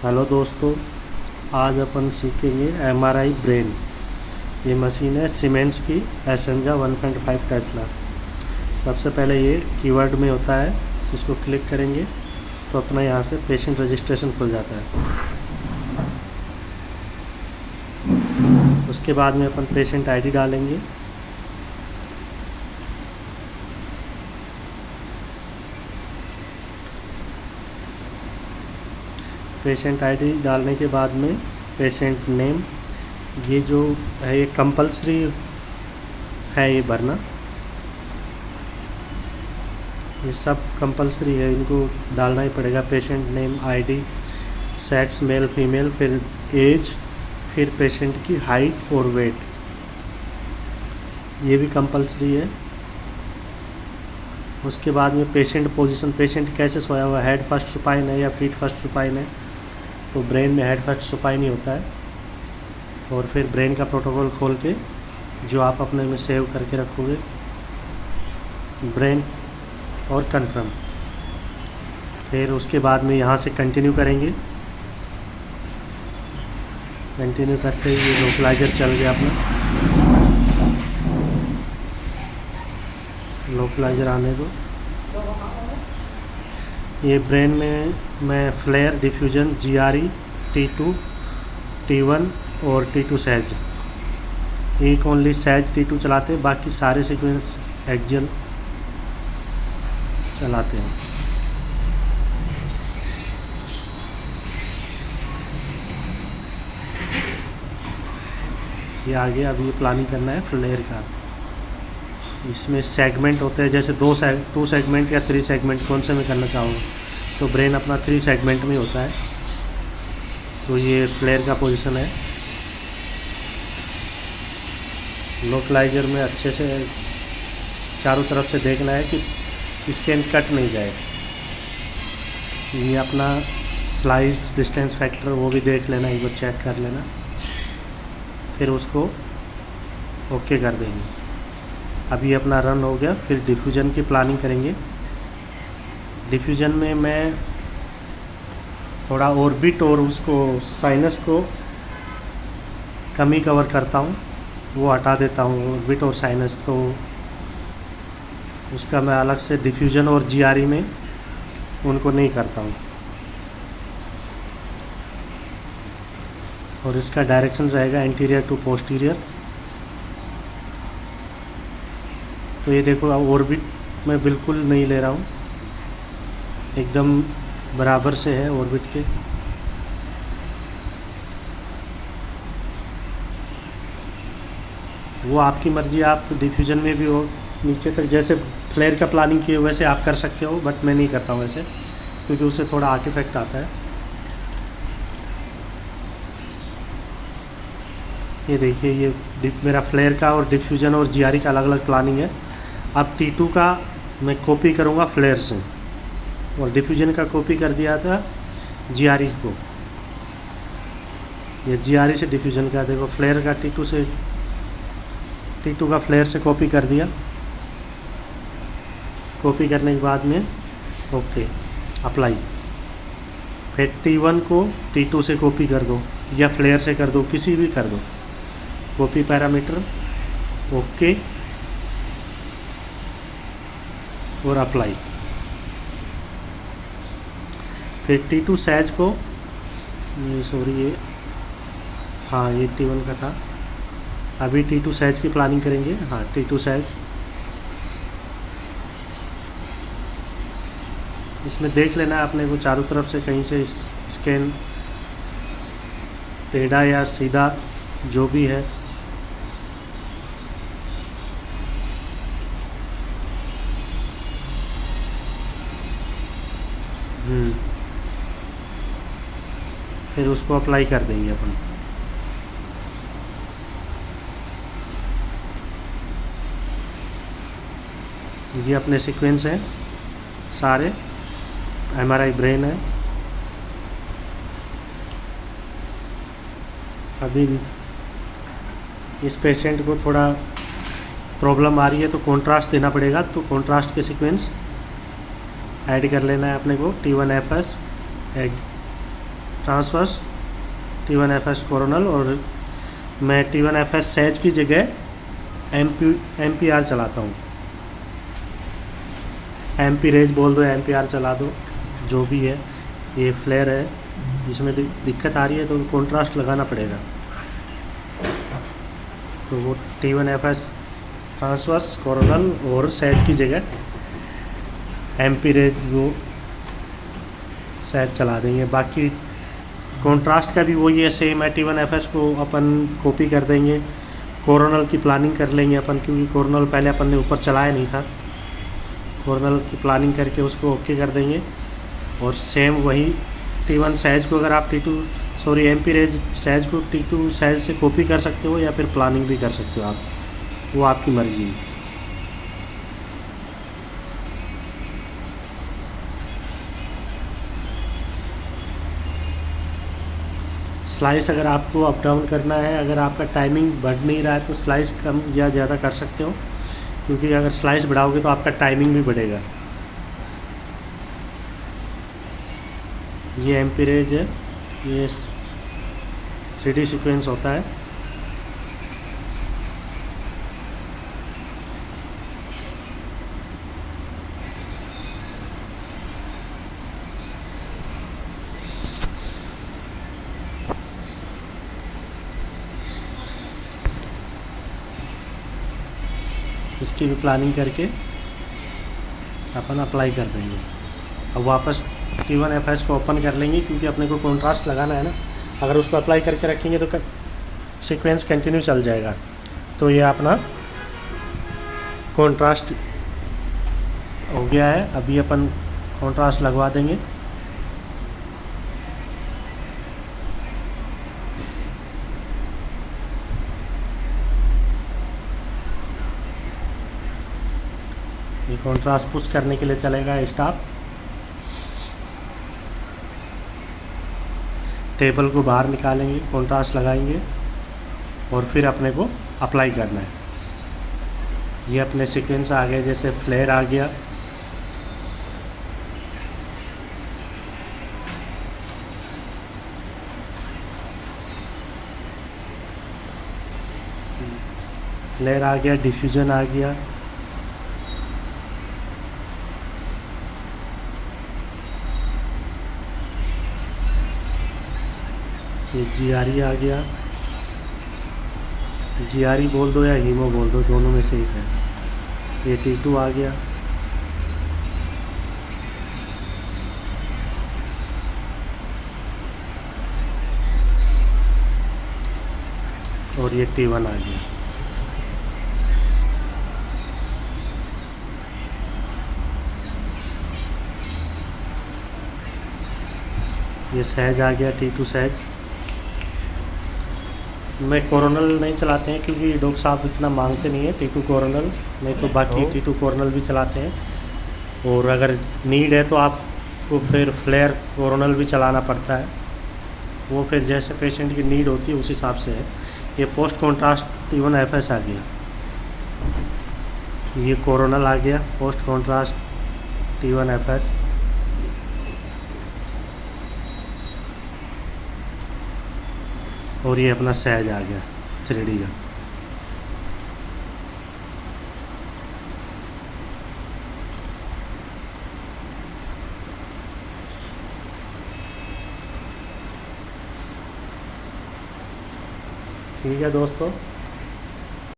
Hello दोस्तों, आज अपन सीखेंगे एमआरआई ब्रेन। ये मशीन है सीमेंस की एसेंजा 1.5 टेस्ला। सबसे पहले ये कीवर्ड में होता है, इसको क्लिक करेंगे तो अपना यहाँ से पेशेंट रजिस्ट्रेशन खुल जाता है। उसके बाद में अपन पेशेंट आईडी डालेंगे। पेशेंट आईडी डालने के बाद में पेशेंट नेम, ये जो है ये कंपलसरी है ये भरना, ये सब कंपलसरी है, इनको डालना ही पड़ेगा। Patient name, ID, sex male female, फिर एज, फिर पेशेंट की हाइट और वेट, ये भी कंपलसरी है। उसके बाद में पेशेंट पोजीशन, पेशेंट कैसे सोया हुआ है, हेड फर्स्ट सुपाइन है या फीट फर्स्ट सुपाइन है, तो ब्रेन में हेड फर्स्ट सुपाइन ही होता है। और फिर ब्रेन का प्रोटोकॉल खोल के जो आप अपने में सेव करके रखोगे, ब्रेन और कन्फर्म। फिर उसके बाद में यहाँ से कंटिन्यू करेंगे। कंटिन्यू करते ही ये लोकलाइजर चल गया अपना। लोकलाइजर आने दो। ये ब्रेन में मैं flare, diffusion, GRE, T2, T1 और T2 सैज, एक ओनली सैज T2 चलाते हैं, बाकी सारे सीक्वेंस एक्जियल चलाते हैं। ये आगे अभी प्लानिंग करना है फ्लेयर का। इसमें सेगमेंट होते हैं, जैसे 2 सेगमेंट या 3 सेगमेंट, कौन से में करना चाहोगे, तो ब्रेन अपना 3 सेगमेंट में होता है। तो ये फ्लेयर का पोजीशन है। लोकलाइजर में अच्छे से चारों तरफ से देखना है कि स्कैन कट नहीं जाए। ये अपना स्लाइस डिस्टेंस फैक्टर वो भी देख लेना, एक बार चेक कर लेना, फिर उसको ओके कर देंगे। अभी अपना रन हो गया। फिर डिफ्यूजन की प्लानिंग करेंगे। डिफ्यूजन में मैं थोड़ा ऑर्बिट और उसको साइनस को कमी कवर करता हूँ, वो हटा देता हूँ ऑर्बिट और साइनस, तो उसका मैं अलग से डिफ्यूजन और GRE में उनको नहीं करता हूँ। और इसका डायरेक्शन रहेगा एंटीरियर टू पोस्टीरियर। तो ये देखो, ऑर्बिट मैं बिल्कुल नहीं ले रहा हूँ, एकदम बराबर से है ऑर्बिट के। वो आपकी मर्जी, आप डिफ्यूजन में भी हो नीचे तक, जैसे फ्लेयर का प्लानिंग किए वैसे आप कर सकते हो, बट मैं नहीं करता हूँ ऐसे, क्योंकि उससे थोड़ा आर्टिफैक्ट आता है। ये देखिए, ये मेरा फ्लेयर का और डिफ्यूजन और GRE का अलग अलग प्लानिंग है। अब T2 का मैं कॉपी करूँगा फ्लेयर से, और डिफ्यूजन का कॉपी कर दिया था GRE को। ये GRE से डिफ्यूजन का, देखो फ्लेयर का T2 का फ्लेयर से कॉपी कर दिया। कॉपी करने के बाद में ओके अप्लाई। फिर T1 को T2 से कॉपी कर दो या फ्लेयर से कर दो, किसी भी कर दो, कॉपी पैरामीटर ओके और अप्लाई। फिर T2 सैज को, ये हाँ ये T1 का था। अभी T2 सैज की प्लानिंग करेंगे। हाँ T2 सैज, इसमें देख लेना है अपने को चारों तरफ से कहीं से स्कैन टेढ़ा या सीधा जो भी है। फिर उसको अप्लाई कर देंगे अपन। ये अपने सीक्वेंस हैं सारे, एमआरआई ब्रेन है। अभी इस पेशेंट को थोड़ा प्रॉब्लम आ रही है तो कॉन्ट्रास्ट देना पड़ेगा, तो कॉन्ट्रास्ट के सीक्वेंस ऐड कर लेना है अपने को। T1 FS transverse, T1FS coronal, और मैं T1FS सहज की जगह MPR चलाता हूँ। MP रेज बोल दो, MPR चला दो, जो भी है। ये फ्लेयर है, जिसमें दिक्कत आ रही है तो कॉन्ट्रास्ट लगाना पड़ेगा। तो वो T1FS ट्रांसवर्स, कोरोनल और सहज की जगह MP रेज वो सहज चला देंगे। बाकी कॉन्ट्रास्ट का भी वही है, सेम है। T1FS को अपन कॉपी कर देंगे, कोरोनल की प्लानिंग कर लेंगे अपन, क्योंकि कोरोनल पहले अपन ने ऊपर चलाया नहीं था। कोरोनल की प्लानिंग करके उसको ओके कर देंगे। और सेम वही T1 सहज को अगर आप MP रेज सहज को T2 सहज से कॉपी कर सकते हो, या फिर प्लानिंग भी कर सकते हो आप, वो आपकी मर्जी है। स्लाइस अगर आपको अप डाउन करना है, अगर आपका टाइमिंग बढ़ नहीं रहा है तो स्लाइस कम या ज़्यादा कर सकते हो, क्योंकि अगर स्लाइस बढ़ाओगे तो आपका टाइमिंग भी बढ़ेगा। ये MP रेज है, ये 3D सीक्वेंस होता है। इसकी भी प्लानिंग करके अपन अप्लाई कर देंगे। अब वापस T1FS को ओपन कर लेंगे, क्योंकि अपने को कॉन्ट्रास्ट लगाना है ना। अगर उसको अप्लाई करके रखेंगे तो सीक्वेंस कंटिन्यू चल जाएगा। तो ये अपना कॉन्ट्रास्ट हो गया है। अभी अपन कॉन्ट्रास्ट लगवा देंगे। ये कॉन्ट्रास्ट पुश करने के लिए चलेगा स्टॉप। टेबल को बाहर निकालेंगे, कॉन्ट्रास्ट लगाएंगे और फिर अपने को अप्लाई करना है। ये अपने सीक्वेंस आ गए, जैसे फ्लेयर आ गया, फ्लेयर आ गया, डिफ्यूजन आ गया, ये GRE आ गया। GRE बोल दो या हीमो बोल दो, दोनों में से एक है। ये T2 आ गया, और ये T1 आ गया। ये सहज आ गया, T2 सहज। में कोरोनल नहीं चलाते हैं, क्योंकि डॉक्टर साहब इतना मांगते नहीं है T2 कोरोनल, नहीं तो बाकी T2 कोरोनल भी चलाते हैं। और अगर नीड है तो आपको फिर फ्लेयर कोरोनल भी चलाना पड़ता है। वो फिर जैसे पेशेंट की नीड होती है उस हिसाब से है। ये पोस्ट कॉन्ट्रास्ट T1FS आ गया, ये कोरोनल आ गया, पोस्ट कॉन्ट्रास्ट T1FS। और ये अपना सहज आ गया 3D का। ठीक है दोस्तों।